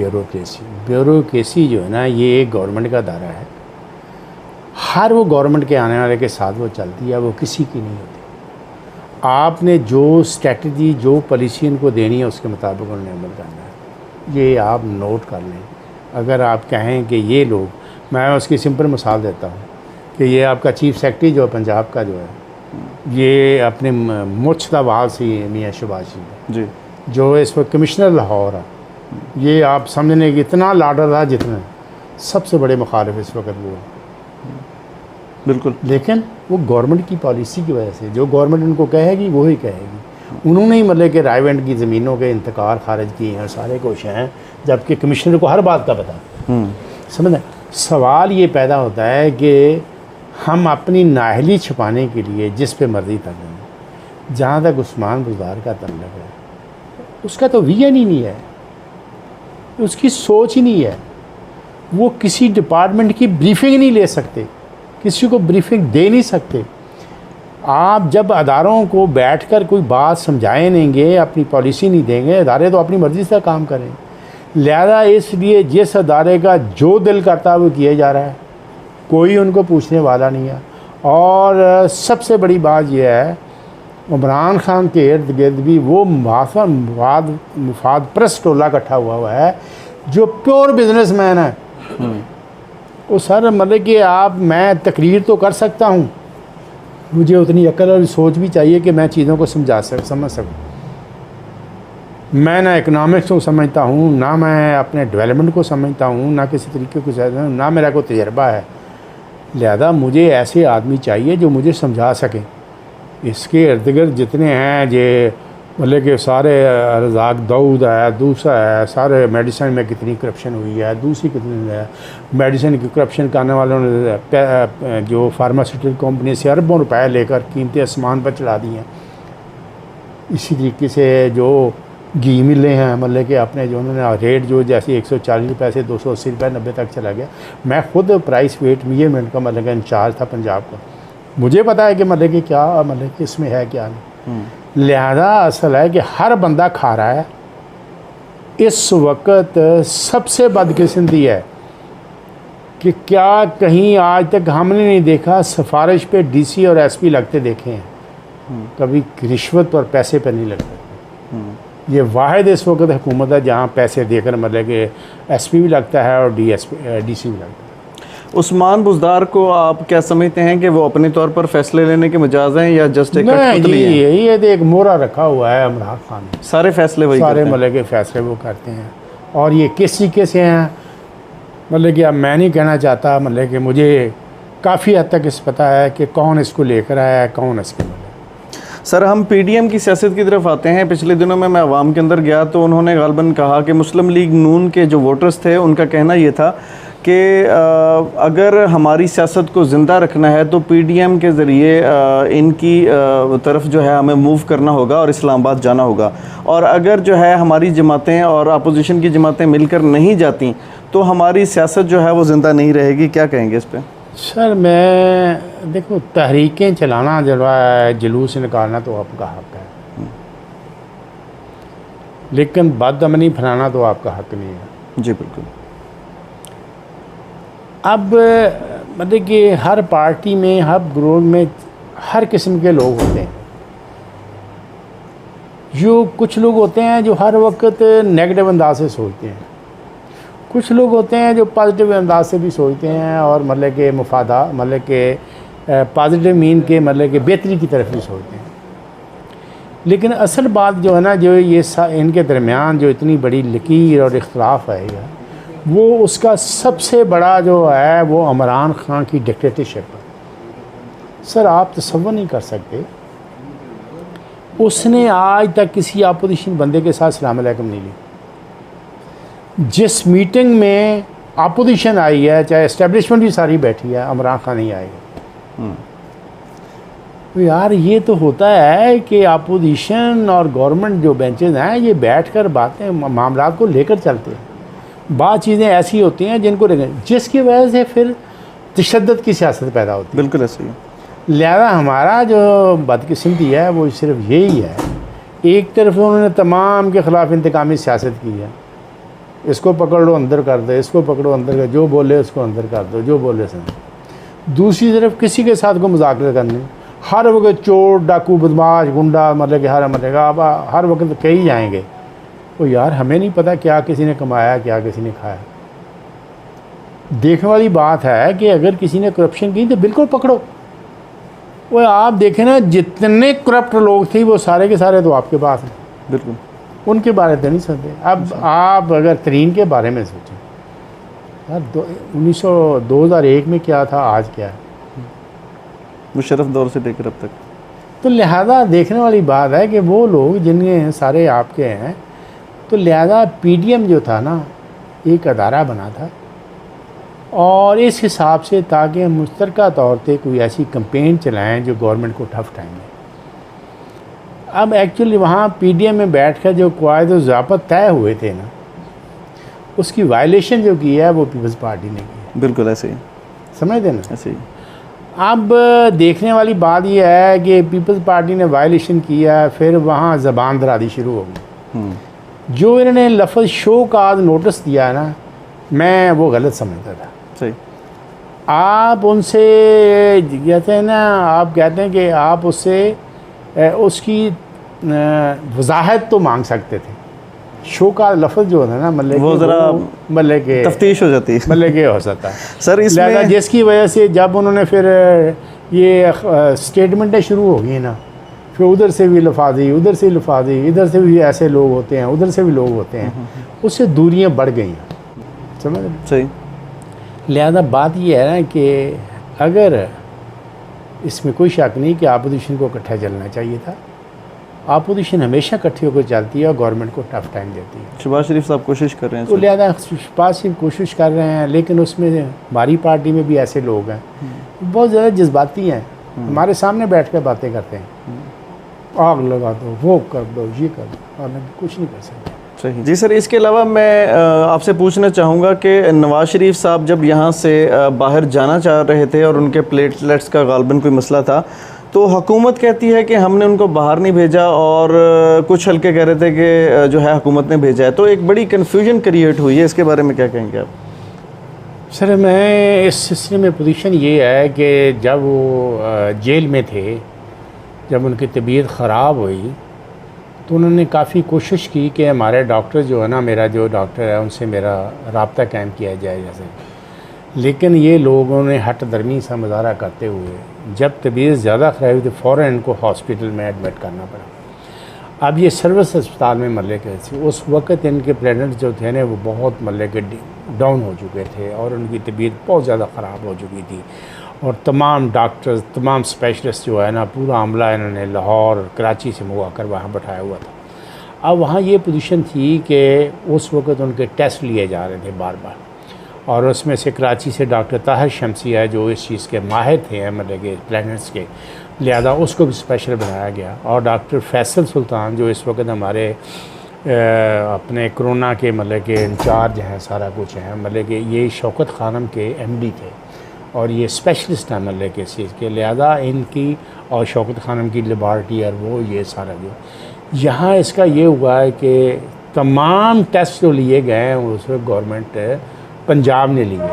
ब्यूरोक्रेसी जो है ना ये एक गवर्नमेंट का दायरा है, हर वो गवर्नमेंट के आने वाले के साथ वो चलती है, वो किसी की नहीं होती। आपने जो स्ट्रेटजी जो पॉलिसी इनको देनी है उसके मुताबिक उन्हें अमल करना है, ये आप नोट कर लें। अगर आप कहें कि ये लोग, मैं उसकी सिंपल मिसाल देता हूँ कि ये आपका चीफ सेक्रेटरी जो है पंजाब का जो है, ये अपने मुश्तबा वाल से मियाँ शहबाज जी, जो इस वक्त कमिश्नर लाहौर है, ये आप समझने कि इतना लाडर था जितना सबसे बड़े मुखालिफ इस वक्त वो है। बिल्कुल, लेकिन वो गवर्नमेंट की पॉलिसी की वजह से जो गवर्नमेंट उनको कहेगी वो ही कहेगी। उन्होंने ही मतलब कि रायवेंट की ज़मीनों के इंतकाल खारिज किए हैं, सारे कुछ हैं, जबकि कमिश्नर को हर बात का पता। समझना, सवाल ये पैदा होता है कि हम अपनी नाहली छुपाने के लिए जिस पे मर्जी कर दें। जहाँ तक उस्मान बुज़दार का तल्लुक़ है, उसका तो विजन ही नहीं है, उसकी सोच ही नहीं है। वो किसी डिपार्टमेंट की ब्रीफिंग नहीं ले सकते, किसी को ब्रीफिंग दे नहीं सकते। आप जब अदारों को बैठकर कोई बात समझाए देंगे, अपनी पॉलिसी नहीं देंगे, अदारे तो अपनी मर्ज़ी से काम करें। लिहाजा इसलिए जिस अदारे का जो दिल करता है वो किया जा रहा है, कोई उनको पूछने वाला नहीं है। और सबसे बड़ी बात यह है, इमरान खान के इर्द गिर्द भी वो मुफाद प्रस्त टोला इकट्ठा हुआ है जो प्योर बिजनेसमैन है। वो सर मतलब कि मैं तकरीर तो कर सकता हूँ, मुझे उतनी अक्ल और सोच भी चाहिए कि मैं चीज़ों को समझ सकूँ। मैं ना इकनॉमिक्स को समझता हूँ, ना मैं अपने डेवलपमेंट को समझता हूँ, ना किसी तरीके को समझता हूँ, ना मेरा कोई तजर्बा है। लिहाजा मुझे ऐसे आदमी चाहिए जो मुझे समझा सकें। इसके इर्द गिर्द जितने हैं ये मतलब कि सारे रज़ाक दाऊद है, दूसरा है, सारे मेडिसिन में कितनी करप्शन हुई है, दूसरी कितनी है, मेडिसिन की करप्शन करने वालों ने जो फार्मास्यूटिकल कंपनी से अरबों रुपए लेकर कीमतें आसमान पर चढ़ा दी हैं। इसी तरीके से जो घी मिले हैं मतलब कि अपने जो उन्होंने रेट जो जैसे 140 रुपये से 280 रुपये 90 तक चला गया। मैं खुद प्राइस वेट मेजरमेंट का मतलब इंचार्ज था पंजाब का, मुझे पता है कि मतलब कि क्या मतलब कि इसमें है क्या नहीं। लिहाजा असल है कि हर बंदा खा रहा है। इस वक्त सबसे बदकिस्मती है कि क्या कहीं आज तक हमने नहीं देखा सिफारिश पे डीसी और एसपी लगते देखे हैं, कभी रिश्वत और पैसे पे नहीं लगते। ये वाहिद इस वक्त हुकूमत है जहाँ पैसे देकर मतलब कि एसपी भी लगता है और डीसी भी लगता है। उस्मान बुज़दार को आप क्या समझते हैं कि वो अपने तौर पर फैसले लेने के मिजाज हैं या जस्ट एक कठपुतली हैं? ये तो एक मोहरा रखा हुआ है इमरान खान ने, सारे फैसले वही सारे मतलब के फैसले वो करते हैं। और ये किस तरीके से हैं मतलब कि अब मैं नहीं कहना चाहता, मतलब कि मुझे काफ़ी हद तक इस पता है कि कौन इसको लेकर आया है, कौन इसके मतलब। सर हम पीडीएम की सियासत की तरफ आते हैं। पिछले दिनों में मैं अवाम के अंदर गया तो उन्होंने गालबन कहा कि मुस्लिम लीग नून के जो वोटर्स थे उनका कहना ये था कि अगर हमारी सियासत को ज़िंदा रखना है तो पीडीएम के ज़रिए इनकी तरफ जो है हमें मूव करना होगा और इस्लामाबाद जाना होगा, और अगर जो है हमारी जमातें और अपोजिशन की जमातें मिलकर नहीं जाती तो हमारी सियासत जो है वो ज़िंदा नहीं रहेगी। क्या कहेंगे इस पर? सर मैं देखो, तहरीकें चलाना जो है, जुलूस निकालना तो आपका हक़ है, लेकिन बदअमनी फैलाना तो आपका हक़ नहीं है। जी बिल्कुल। अब मतलब कि हर पार्टी में, हर ग्रुप में हर किस्म के लोग होते हैं। जो कुछ लोग होते हैं जो हर वक्त नेगेटिव अंदाज से सोचते हैं, कुछ लोग होते हैं जो पॉजिटिव अंदाज से भी सोचते हैं और मतलब के मुफादा मतलब के पॉजिटिव मीन के मतलब के बेहतरी की तरफ भी सोचते हैं। लेकिन असल बात जो है ना, जो ये इनके दरमियान जो इतनी बड़ी लकीर और इख्तलाफ आएगा वो उसका सबसे बड़ा जो है वो इमरान खान की डिक्टेटरशिप है। सर आप तसव्वुर नहीं कर सकते, उसने आज तक किसी अपोजिशन बंदे के साथ सलाम अलैकुम नहीं ली। जिस मीटिंग में अपोजिशन आई है, चाहे एस्टेब्लिशमेंट भी सारी बैठी है, इमरान खान नहीं आएगा। तो यार ये तो होता है कि अपोजिशन और गवर्नमेंट जो बेंचेस हैं ये बैठकर बातें मामला को लेकर चलते हैं। बात चीज़ें ऐसी होती हैं जिनको जिसकी वजह से फिर तशद्दुद की सियासत पैदा होती है। बिल्कुल ऐसे ही। लिहाजा हमारा जो बदकिस्मती है वो सिर्फ यही है, एक तरफ उन्होंने तमाम के ख़िलाफ़ इंतकामी सियासत की है, इसको पकड़ लो अंदर कर दो, इसको पकड़ो अंदर कर, जो बोले उसको अंदर कर दो, जो बोले सुन। दूसरी तरफ किसी के साथ को मुज़ाकरा करने, हर वक्त चोर डाकू बदमाश गुंडा मतलब कि अब हर वक्त कहीं जाएंगे। तो यार हमें नहीं पता क्या किसी ने कमाया क्या किसी ने खाया। देखने वाली बात है कि अगर किसी ने करप्शन की तो बिल्कुल पकड़ो। वो आप देखें ना, जितने करप्ट लोग थे वो सारे के सारे तो आपके पास हैं, बिल्कुल उनके बारे में नहीं सोचते। अब आप अगर तरीन के बारे में सोचें यार, 2001 में क्या था, आज क्या है, मुशर्रफ दौर से लेकर अब तक। तो लिहाजा देखने वाली बात है कि वो लोग जिनके सारे आपके हैं, तो लिहाजा पीडीएम जो था ना एक अदारा बना था और इस हिसाब से ताकि हम मुश्तरका तौर पे कोई ऐसी कंपेन चलाएं जो गवर्नमेंट को टफ टाइम में। अब एक्चुअली वहाँ पीडीएम में बैठकर जो क़वायद व ज़ाब्ता तय हुए थे ना, उसकी वायलेशन जो की है वो पीपल्स पार्टी ने की है। बिल्कुल ऐसे ही, समझ देना ऐसे ही। अब देखने वाली बात यह है कि पीपल्स पार्टी ने वायलेशन किया, फिर वहाँ ज़बान दराज़ी शुरू हो गई। जो इन्होंने लफ्ज़ शो का आज नोटिस दिया है ना, मैं वो गलत समझता था। सही। आप उनसे कहते हैं ना, आप कहते हैं कि आप उससे उसकी वजाहत तो मांग सकते थे। शो का लफ्ज़ जो है ना, मतलब वो ज़रा मतलब के तफ्तीश हो जाती है, मतलब के हो सकता है सर इसमें। जिसकी वजह से जब उन्होंने फिर ये स्टेटमेंटें शुरू हो गई ना, फिर उधर से भी लफाजी, उधर से लफाजी, इधर से भी ऐसे लोग होते हैं, उधर से भी लोग होते हैं, उससे दूरियां बढ़ गई हैं। समझ रहे? सही। लिहाजा बात ये है ना कि अगर इसमें कोई शक नहीं कि अपोजिशन को इकट्ठा चलना चाहिए था। अपोजिशन हमेशा इकट्ठी होकर चलती है और गवर्नमेंट को टफ टाइम देती है। शहबाज शरीफ साहब कोशिश कर रहे हैं, तो लिहाजा शहबाज शरीफ कोशिश कर रहे हैं, लेकिन उसमें हमारी पार्टी में भी ऐसे लोग हैं बहुत ज़्यादा जज्बाती हैं, हमारे सामने बैठ कर बातें करते हैं, आग लगा दो, वो कर दो, ये कर दो, और कुछ नहीं कर सकते। सही जी सर। इसके अलावा मैं आपसे पूछना चाहूँगा कि नवाज़ शरीफ साहब जब यहाँ से बाहर जाना चाह रहे थे और उनके प्लेटलेट्स का गालबन कोई मसला था, तो हुकूमत कहती है कि हमने उनको बाहर नहीं भेजा और कुछ हल्के कह रहे थे कि जो है हुकूमत ने भेजा है। तो एक बड़ी कन्फ्यूजन क्रिएट हुई है, इसके बारे में क्या कहेंगे आप? सर मैं इस सिलसिले में पोजीशन ये है कि जब वो जेल में थे, जब उनकी तबीयत ख़राब हुई तो उन्होंने काफ़ी कोशिश की कि हमारे डॉक्टर जो है ना, मेरा जो डॉक्टर है उनसे मेरा रब्ता कायम किया जाए जैसे, लेकिन ये लोगों ने हट दर्मी सा मुजाहरा करते हुए जब तबीयत ज़्यादा ख़राब हुई तो फ़ौरन इनको हॉस्पिटल में एडमिट करना पड़ा। अब ये सर्विस अस्पताल में मतलब के उस वक़्त इनके प्लेटलेट्स जो थे ना वो बहुत मतलब के डाउन हो चुके थे और उनकी तबीयत बहुत ज़्यादा ख़राब हो चुकी थी और तमाम डॉक्टर्स, तमाम स्पेशलिस्ट जो है ना, पूरा अमला इन्होंने लाहौर कराची से मंगवा कर वहाँ बैठाया हुआ था। अब वहाँ ये पोजीशन थी कि उस वक़्त उनके टेस्ट लिए जा रहे थे बार बार, और उसमें से कराची से डॉक्टर ताहिर शमसी है जो इस चीज़ के माहिर थे मतलब के प्लेटलेट्स के, लिहाजा उसको भी स्पेशल बनाया गया। और डॉक्टर फैसल सुल्तान जो इस वक्त हमारे अपने कोरोना के मतलब के इंचार्ज हैं, सारा कुछ हैं, मतलब कि ये शौकत खानम के एमडी थे और ये स्पेशलिस्ट हैं मतलब के चीज़ के, लिहाजा इनकी और शौकत खानम की लेबॉर्ट्री और वो ये सारा जो यहाँ इसका ये हुआ है कि तमाम टेस्ट जो लिए गए हैं उस वक्त गवर्नमेंट पंजाब ने लिए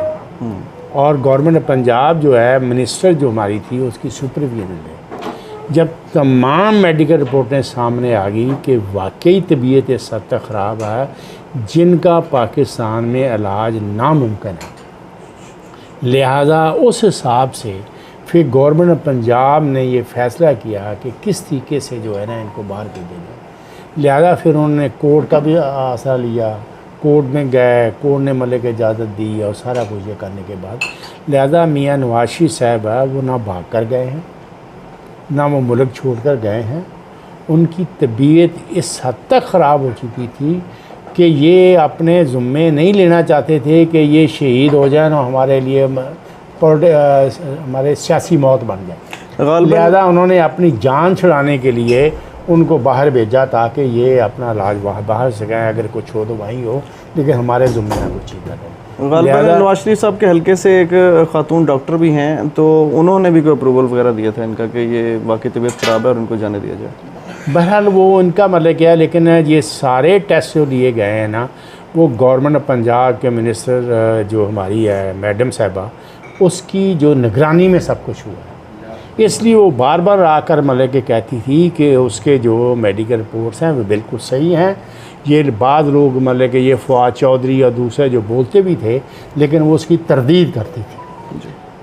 और गवर्नमेंट पंजाब जो है मिनिस्टर जो हमारी थी उसकी सुपरविजन ले। जब तमाम मेडिकल रिपोर्टें सामने आ गई कि वाकई तबीयत इस हद तक ख़राब है जिनका पाकिस्तान में इलाज नामुमकिन है, लिहाजा उस हिसाब से फिर गवर्नमेंट पंजाब ने ये फ़ैसला किया कि किस तरीके से जो है ना इनको बाहर भेजेंगे। लिहाजा फिर उन्होंने कोर्ट का भी आसरा लिया, कोर्ट में गए, कोर्ट ने मतलब कि इजाज़त दी और सारा कुछ ये करने के बाद लिहाजा मियाँ नवाज शरीफ साहब है वो ना भाग कर गए हैं, ना वो मुल्क छोड़ कर गए हैं। उनकी तबीयत इस हद तक ख़राब हो चुकी थी कि ये अपने ज़ुम्मे नहीं लेना चाहते थे कि ये शहीद हो जाए और हमारे लिए हमारे सियासी मौत बन जाए। लिहाजा उन्होंने अपनी जान छुड़ाने के लिए उनको बाहर भेजा ताकि ये अपना इलाज बाहर से गए, अगर कुछ हो तो वहीं हो, लेकिन हमारे ज़ुम्मे ना कुछ चीज़ करें। गालिबन नवाज शरीफ साहब के हल्के से एक खातून डॉक्टर भी हैं, तो उन्होंने भी कोई अप्रूवल वगैरह दिया था इनका कि ये वाकई तबीयत ख़राब है और उनको जाने दिया जाए? बहरहाल वो उनका मतलब क्या है, लेकिन ये सारे टेस्ट जो लिए गए हैं ना वो गवर्नमेंट ऑफ पंजाब के मिनिस्टर जो हमारी है मैडम साहिबा, उसकी जो निगरानी में सब कुछ हुआ है। इसलिए वो बार बार आकर मतलब कि कहती थी कि उसके जो मेडिकल रिपोर्ट्स हैं वो बिल्कुल सही हैं। ये बाद लोग मतलब कि ये फवाद चौधरी और दूसरे जो बोलते भी थे, लेकिन वो उसकी तरदीद करती थी।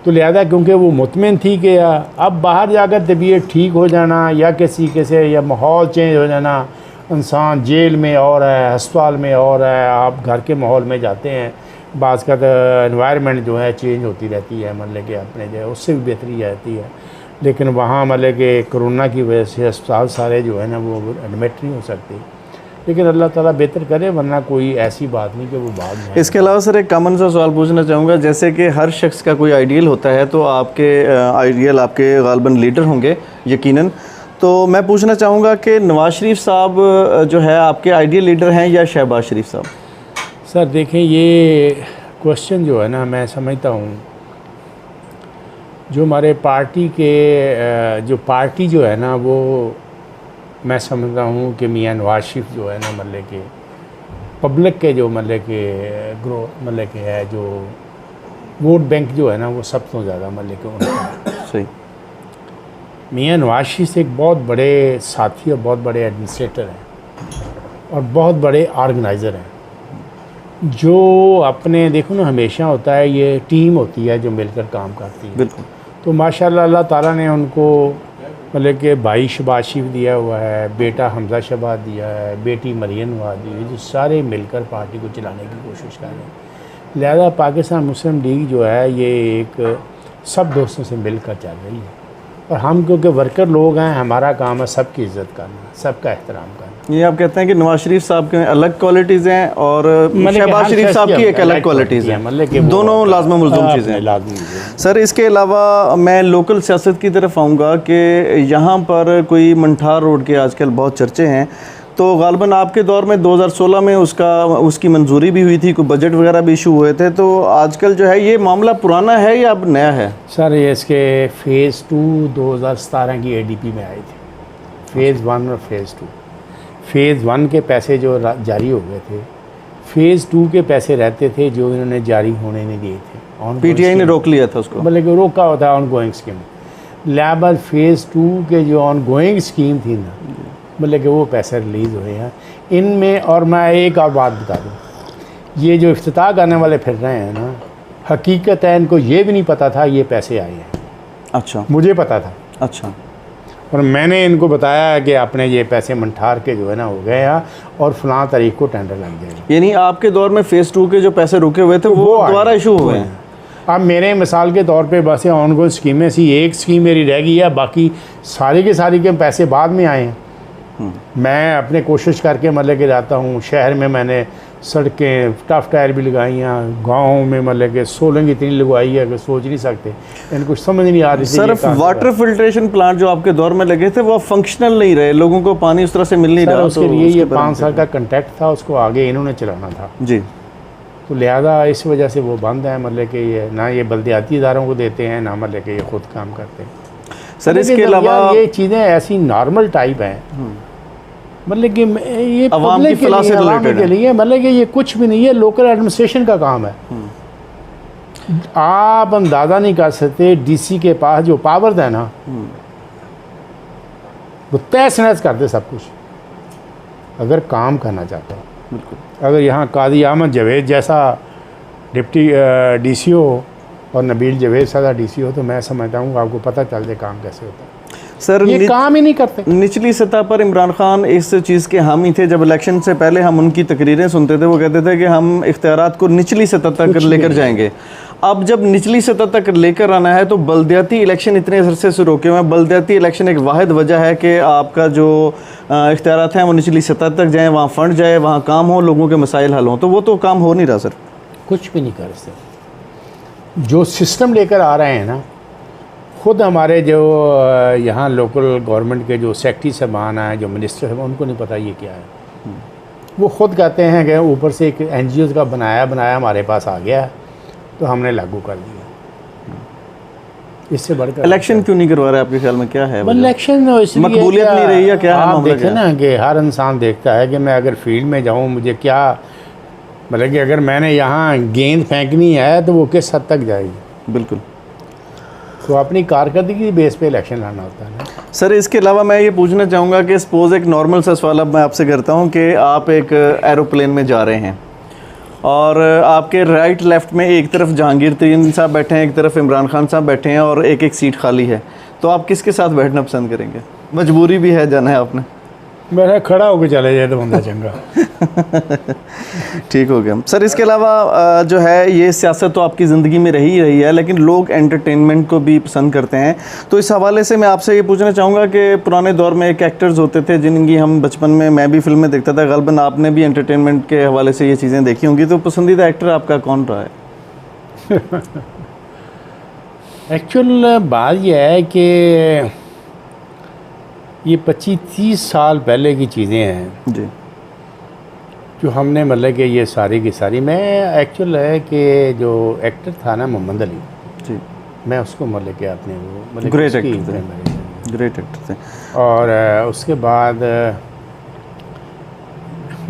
तो लिहाजा क्योंकि वो मुतमिन थी कि अब बाहर जाकर तबीयत ठीक हो जाना या किसी से या माहौल चेंज हो जाना, इंसान जेल में और है, अस्पताल में और है, आप घर के माहौल में जाते हैं, बाज़ का एनवायरनमेंट जो है चेंज होती रहती है, मतलब कि अपने जो है उससे भी बेहतरी रहती है। लेकिन वहाँ मतलब कि कोरोना की वजह से अस्पताल सारे जो है ना वो एडमिट नहीं हो सकते, लेकिन अल्लाह ताला बेहतर करे, वरना कोई ऐसी बात नहीं कि वो बाद में। इसके अलावा सर एक कॉमन सा सवाल पूछना चाहूँगा, जैसे कि हर शख्स का कोई आइडियल होता है, तो आपके आइडियल आपके गालिबन लीडर होंगे यकीनन, तो मैं पूछना चाहूँगा कि नवाज शरीफ साहब जो है आपके आइडियल लीडर हैं या शहबाज शरीफ साहब? सर देखें, ये क्वेश्चन जो है ना मैं समझता हूँ जो हमारे पार्टी के जो पार्टी जो है ना वो मैं समझता हूँ कि मियाँ नवाज शरीफ जो है ना मतलब कि पब्लिक के जो मतलब कि ग्रो मतलब कि है जो वोट बैंक जो है ना वो सब तो ज़्यादा मतलब कि उनका सही। मियाँ नवाज शरीफ एक बहुत बड़े साथी और बहुत बड़े एडमिनिस्ट्रेटर हैं और बहुत बड़े ऑर्गेनाइज़र हैं, जो अपने देखो ना हमेशा होता है ये टीम होती है जो मिलकर काम करती है। बिल्कुल। तो माशाल्लाह अल्लाह ताला ने उनको मतलब कि भाई शहबाज शरीफ दिया हुआ है, बेटा हमजा शहबाज दिया है, बेटी मरियम नवाज दी है, जो सारे मिलकर पार्टी को चलाने की कोशिश कर रहे हैं। लिहाजा पाकिस्तान मुस्लिम लीग जो है ये एक सब दोस्तों से मिलकर चल रही है, और हम क्योंकि वर्कर लोग हैं हमारा काम है सबकी इज़्ज़त करना, सबका एहतराम करना। ये आप कहते हैं कि नवाज शरीफ साहब के अलग क्वालिटीज़ हैं और शहबाज शरीफ साहब की एक अलग क्वालिटीज़ हैं, मतलब कि दोनों लाज़िम मुल्ज़िम चीज़ें हैं। सर इसके अलावा मैं लोकल सियासत की तरफ आऊँगा कि यहाँ पर कोई मंठार रोड के आजकल बहुत चर्चे हैं, तो गालिबन आपके दौर में 2016 में उसकी मंजूरी भी हुई थी, कोई बजट वगैरह भी इशू हुए थे, तो आजकल जो है ये मामला पुराना है या अब नया है? सर ये इसके फ़ेज़ 2 2017 की ADP में आए थे, फ़ेज़ 1 और फ़ेज़ 2। फ़ेज़ 1 के पैसे जो जारी हो गए थे, फ़ेज़ 2 के पैसे रहते थे जो इन्होंने जारी होने नहीं दिए थे। PTI ने रोक लिया था उसको, मतलब कि रोका होता है on going scheme. Labour phase 2 के जो ऑन गोइंग स्कीम थी ना, मतलब कि वो पैसे रिलीज़ हुए हैं इनमें। और मैं एक और बात बता दूँ, ये जो इफ्तिताह करने वाले फिर रहे हैं ना, हकीकत है इनको ये भी नहीं पता था ये पैसे आए हैं। अच्छा, मुझे पता था। अच्छा। और मैंने इनको बताया है कि आपने ये पैसे मंठार के जो है ना हो गए हैं और फ़लाँ तारीख को टेंडर लग जाएगा। यानी आपके दौर में फ़ेज़ 2 के जो पैसे रुके हुए थे वो दोबारा इशू हुए हैं? अब मेरे मिसाल के तौर पे बस ऑन गोइंग स्कीमें सी एक स्कीम मेरी रह गई है, बाकी सारी के सारी के पैसे बाद में आए हैं। मैं अपने कोशिश करके मतलब कि जाता हूँ, शहर में मैंने सड़कें टफ टायर भी लगाई हैं, गाँव में मतलब कि सोलंग इतनी लगवाई है कि सोच नहीं सकते, इनको समझ नहीं आ रही। सिर्फ वाटर फिल्ट्रेशन प्लांट जो आपके दौर में लगे थे वो फंक्शनल नहीं रहे, लोगों को पानी उस तरह से मिल नहीं रहा, उसके लिए ये 5 साल का कॉन्ट्रैक्ट था, उसको आगे इन्होंने चलाना था जी। तो लिहाजा इस वजह से वो बंद है, मतलब कि ये ना ये बल्दियाती इदारों को देते हैं ना मतलब कि ये खुद काम करते हैं। सर इसके अलावा ये चीज़ें ऐसी नॉर्मल टाइप हैं, मतलब कि ये अवाम की फलाह से रिलेटेड के लिए मतलब कि ये कुछ भी नहीं है, लोकल एडमिनिस्ट्रेशन का काम है। आप अंदाज़ा नहीं कर सकते DC के पास जो पावर है ना वो तहस नहस कर दे सब कुछ, अगर काम करना चाहता है। बिल्कुल। अगर यहाँ कादी अहमद जावेद जैसा डिप्टी DCO और नबील जावेद सादा DC हो तो मैं समझता हूँ आपको पता चल जाए काम कैसे होता है। सर ये काम ही नहीं करते। निचली सतह पर इमरान खान इस चीज़ के हामी थे। जब इलेक्शन से पहले हम उनकी तकरीरें सुनते थे, वो कहते थे कि हम इख्तियारात को निचली सतह तक लेकर जाएंगे। अब जब निचली सतह तक लेकर आना है तो बल्दियाती इलेक्शन इतने अरसे से रोके हुए हैं। बल्दियाती इलेक्शन एक वाहिद वजह है कि आपका जो इख्तियारात हैं वो निचली सतह तक जाएँ, वहाँ फंड जाए, वहाँ काम हो, लोगों के मसाइल हल हों। तो वो तो काम हो नहीं रहा सर। कुछ भी नहीं कर सकते। जो सिस्टम लेकर आ रहे हैं ना, खुद हमारे जो यहाँ लोकल गवर्नमेंट के जो सेक्रेटरी साहबान हैं, जो मिनिस्टर हैं, उनको नहीं पता ये क्या है। वो खुद कहते हैं कि ऊपर से एक NGOs का बनाया हमारे पास आ गया तो हमने लागू कर दिया। इससे बढ़कर इलेक्शन क्यों नहीं करवा रहे आपके ख्याल में, क्या है? इलेक्शन मकबूलियत नहीं रही है क्या? आप देखें ना कि हर इंसान देखता है कि मैं अगर फील्ड में जाऊँ मुझे क्या, मतलब कि अगर मैंने यहाँ गेंद फेंकनी है तो वो किस हद तक जाएगी। बिल्कुल। तो अपनी कारकर्दगी बेस पे इलेक्शन लड़ना होता है ना। सर इसके अलावा मैं ये पूछना चाहूँगा कि सपोज़ एक नॉर्मल सा सवाल अब मैं आपसे करता हूँ कि आप एक एरोप्लेन में जा रहे हैं और आपके राइट लेफ़्ट में एक तरफ जहांगीर तरीन साहब बैठे हैं, एक तरफ इमरान खान साहब बैठे हैं और एक एक सीट खाली है, तो आप किसके साथ बैठना पसंद करेंगे? मजबूरी भी है, जाना है आपने। मेरा खड़ा होकर चले जाए तो बंदा चंगा। ठीक हो गया सर। इसके अलावा जो है ये सियासत तो आपकी ज़िंदगी में रही ही रही है, लेकिन लोग एंटरटेनमेंट को भी पसंद करते हैं। तो इस हवाले से मैं आपसे ये पूछना चाहूँगा कि पुराने दौर में एक एक्टर्स होते थे जिनकी हम बचपन में, मैं भी फिल्में देखता था, ग़ालिबन आपने भी एंटरटेनमेंट के हवाले से ये चीज़ें देखी होंगी, तो पसंदीदा एक्टर आपका कौन रहा है? एक्चुअल बात यह है कि ये 25-30 साल पहले की चीज़ें हैं जी, जो हमने मतलब कि ये सारी की सारी, मैं एक्चुअल है कि जो एक्टर था ना मोहम्मद अली जी, मैं उसको मतलब कि अपने वो मतलब ग्रेट उसकी एक्टर थे, मैं- ग्रेट एक्टर थे। और उसके बाद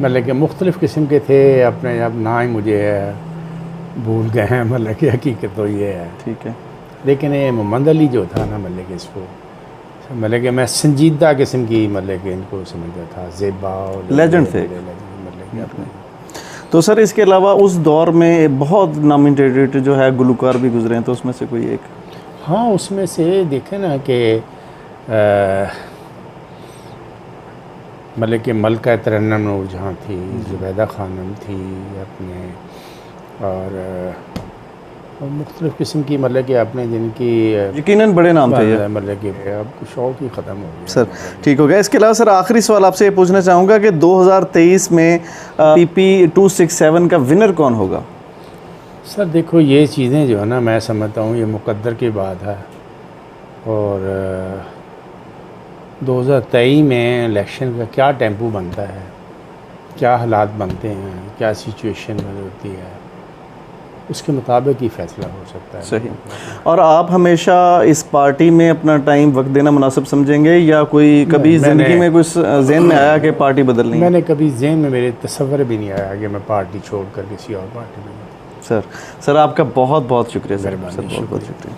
मतलब कि मुख्तलिफ़ किस्म के थे अपने, अब ना ही मुझे भूल गए हैं, मतलब कि हकीकत तो ये है। ठीक है। लेकिन ये मोहम्मद अली जो था ना, मतलब कि इसको मतलब कि मैं संजीदा किस्म की मतलब कि इनको समझता था, ज़ेबा और लेजेंड थे। मतलब कि अपने। तो सर इसके अलावा उस दौर में बहुत नामिनेटेड जो है गुलकार भी गुजरे हैं, तो उसमें से कोई एक? हाँ, उसमें से देखें ना कि मतलब कि मलका तरन्नुम नूरजहां थी, ज़ुबैदा खानम थी अपने, और मुख्तलिफ़ किस्म की मतलब कि अपने जिनकी यकीनन बड़े नाम थे ये। मतलब कि अब शौक ही ख़त्म हो गया सर। ठीक हो गया। इसके अलावा सर आखिरी सवाल आपसे ये पूछना चाहूँगा कि 2023 में PP 267 का विनर कौन होगा? सर देखो, ये चीज़ें जो है ना, मैं समझता हूँ ये मुकद्दर की बात है। और 2023 में इलेक्शन का क्या टेम्पो बनता है, क्या हालात बनते हैं, क्या सिचुएशन होती है, उसके मुताबिक ही फैसला हो सकता है। सही। और आप हमेशा इस पार्टी में अपना टाइम वक्त देना मुनासिब समझेंगे या कोई कभी ज़िंदगी में कुछ ज़हन में आया कि पार्टी बदलनी है? मैंने कभी ज़हन में मेरे तसव्वुर भी नहीं आया कि मैं पार्टी छोड़कर किसी और पार्टी में। सर आपका बहुत बहुत शुक्रिया सर, बहुत बहुत शुक्रिया।